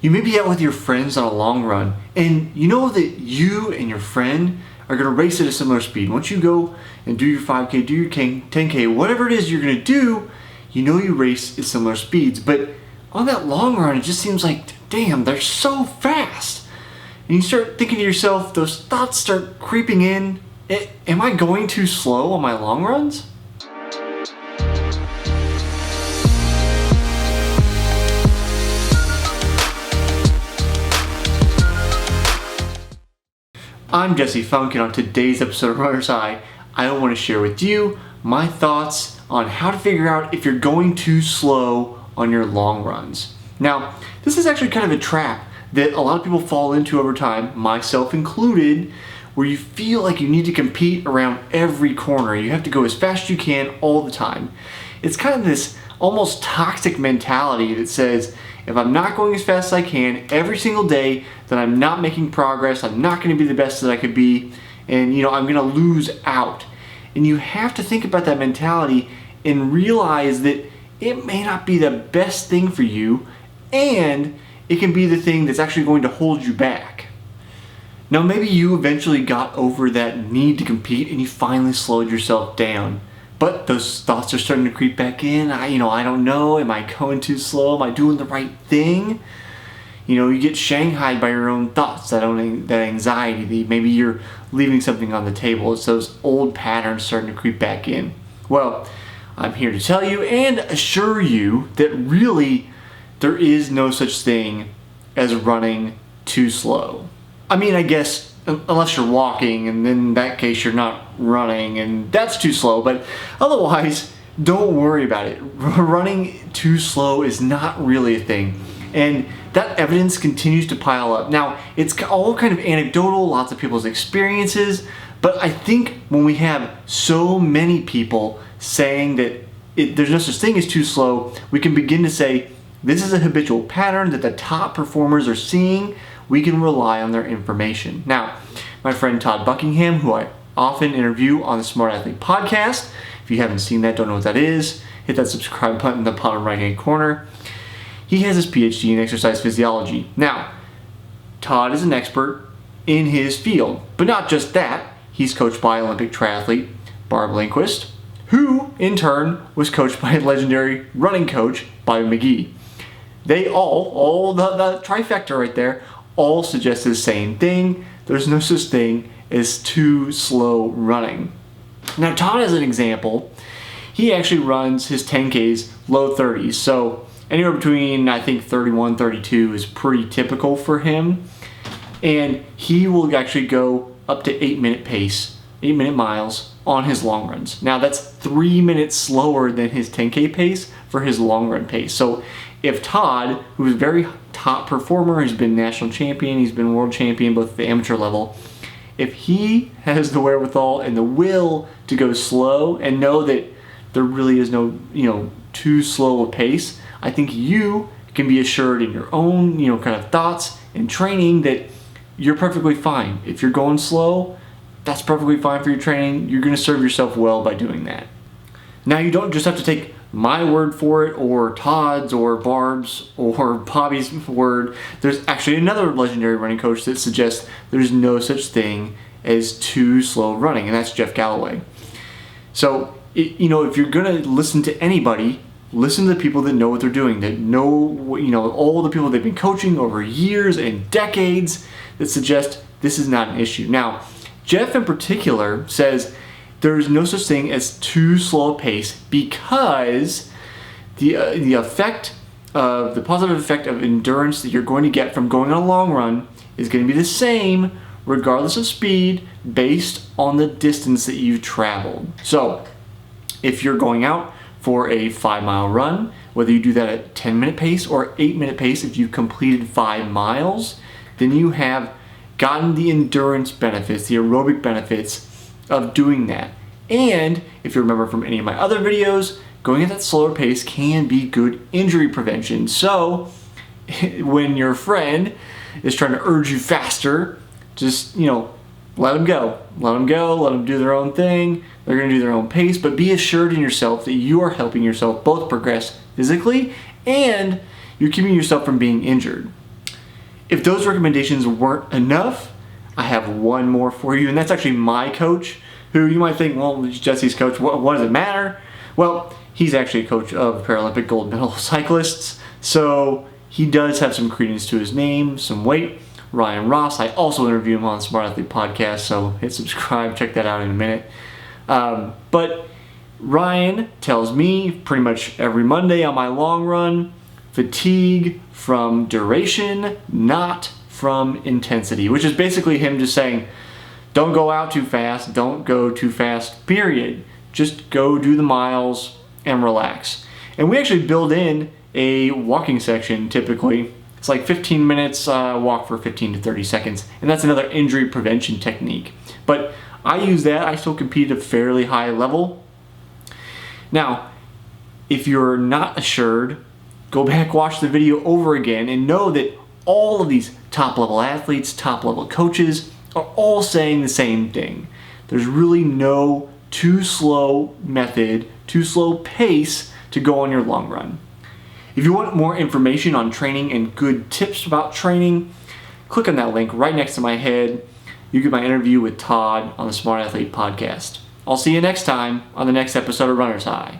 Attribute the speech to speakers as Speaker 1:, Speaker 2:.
Speaker 1: You may be out with your friends on a long run, and you know that you and your friend are going to race at a similar speed. Once you go and do your 5K, do your 10K, whatever it is you're going to do, you know you race at similar speeds. But on that long run, it just seems like, damn, they're so fast. And you start thinking to yourself, those thoughts start creeping in. Am I going too slow on my long runs? I'm Jesse Funk, and on today's episode of Runner's High, I want to share with you my thoughts on how to figure out if you're going too slow on your long runs. Now, this is actually kind of a trap that a lot of people fall into over time, myself included, where you feel like you need to compete around every corner. You have to go as fast as you can all the time. It's kind of this almost toxic mentality that says, if I'm not going as fast as I can every single day, then I'm not making progress, I'm not going to be the best that I could be, and I'm going to lose out. And you have to think about that mentality and realize that it may not be the best thing for you, and it can be the thing that's actually going to hold you back. Now, maybe you eventually got over that need to compete and you finally slowed yourself down. But those thoughts are starting to creep back in. I don't know. Am I going too slow? Am I doing the right thing? You get shanghaied by your own thoughts, that anxiety. Maybe you're leaving something on the table. It's those old patterns starting to creep back in. Well, I'm here to tell you and assure you that really there is no such thing as running too slow. I mean, I guess unless you're walking, and then in that case you're not running, and that's too slow, but otherwise, don't worry about it. Running too slow is not really a thing, and that evidence continues to pile up. Now, it's all kind of anecdotal, lots of people's experiences, but I think when we have so many people saying that there's no such thing as too slow, we can begin to say, this is a habitual pattern that the top performers are seeing. We can rely on their information. Now, my friend Todd Buckingham, who I often interview on the Smart Athlete podcast, if you haven't seen that, don't know what that is, hit that subscribe button in the bottom right-hand corner. He has his PhD in exercise physiology. Now, Todd is an expert in his field, but not just that. He's coached by Olympic triathlete Barb Lindquist, who, in turn, was coached by legendary running coach Bobby McGee. They all the trifecta right there, all suggest the same thing. There's no such thing as too slow running. Now, Todd, as an example, he actually runs his 10Ks low 30s. So anywhere between, I think, 31, 32 is pretty typical for him. And he will actually go up to 8-minute pace, 8-minute miles on his long runs. Now, that's 3 minutes slower than his 10K pace for his long run pace. So if Todd, who is a very top performer, he's been national champion, he's been world champion both at the amateur level, if he has the wherewithal and the will to go slow and know that there really is no too slow a pace, I think you can be assured in your own kind of thoughts and training that you're perfectly fine. If you're going slow, that's perfectly fine for your training. You're going to serve yourself well by doing that. Now, you don't just have to take my word for it, or Todd's, or Barb's, or Bobby's word. There's actually another legendary running coach that suggests there's no such thing as too slow running, and that's Jeff Galloway. So, if you're going to listen to anybody, listen to the people that know what they're doing, that know, all the people they've been coaching over years and decades that suggest this is not an issue. Now, Jeff in particular says there is no such thing as too slow a pace because the positive effect of endurance that you're going to get from going on a long run is going to be the same regardless of speed based on the distance that you've traveled. So if you're going out for a 5-mile run, whether you do that at 10-minute pace or 8-minute pace, if you've completed 5 miles, then you have gotten the endurance benefits, the aerobic benefits of doing that. And if you remember from any of my other videos, going at that slower pace can be good injury prevention. So when your friend is trying to urge you faster, just let them go. Let them do their own thing. They're going to do their own pace, but be assured in yourself that you are helping yourself both progress physically and you're keeping yourself from being injured. if those recommendations weren't enough, I have one more for you, and that's actually my coach, who you might think, well, Jesse's coach, what does it matter? Well, he's actually a coach of Paralympic gold medal cyclists, so he does have some credence to his name, some weight. Ryan Ross, I also interview him on the Smart Athlete podcast, so hit subscribe, check that out in a minute. But Ryan tells me pretty much every Monday on my long run, fatigue from duration, not from intensity, which is basically him just saying, don't go out too fast, don't go too fast, period. Just go do the miles and relax. And we actually build in a walking section typically. It's like 15 minutes walk for 15 to 30 seconds, and that's another injury prevention technique. But I use that. I still compete at a fairly high level. Now, if you're not assured, go back, watch the video over again, and know that all of these top-level athletes, top-level coaches are all saying the same thing. There's really no too slow method, too slow pace to go on your long run. If you want more information on training and good tips about training, click on that link right next to my head. You get my interview with Todd on the Smart Athlete podcast. I'll see you next time on the next episode of Runner's High.